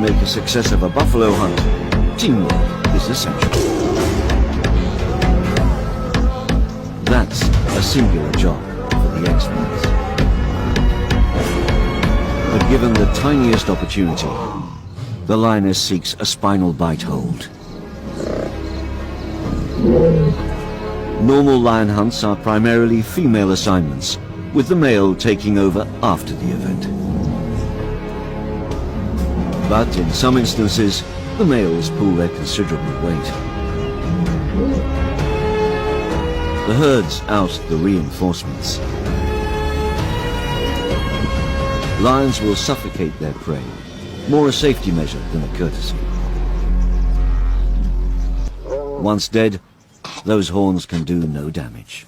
make a success of a buffalo hunt, teamwork is essential. That's a singular job for the experts. But given the tiniest opportunity, the lioness seeks a spinal bite hold. Normal lion hunts are primarily female assignments, with the male taking over after the event. But in some instances, the males pull their considerable weight. The herds oust the reinforcements. Lions will suffocate their prey, more a safety measure than a courtesy. Once dead, those horns can do no damage.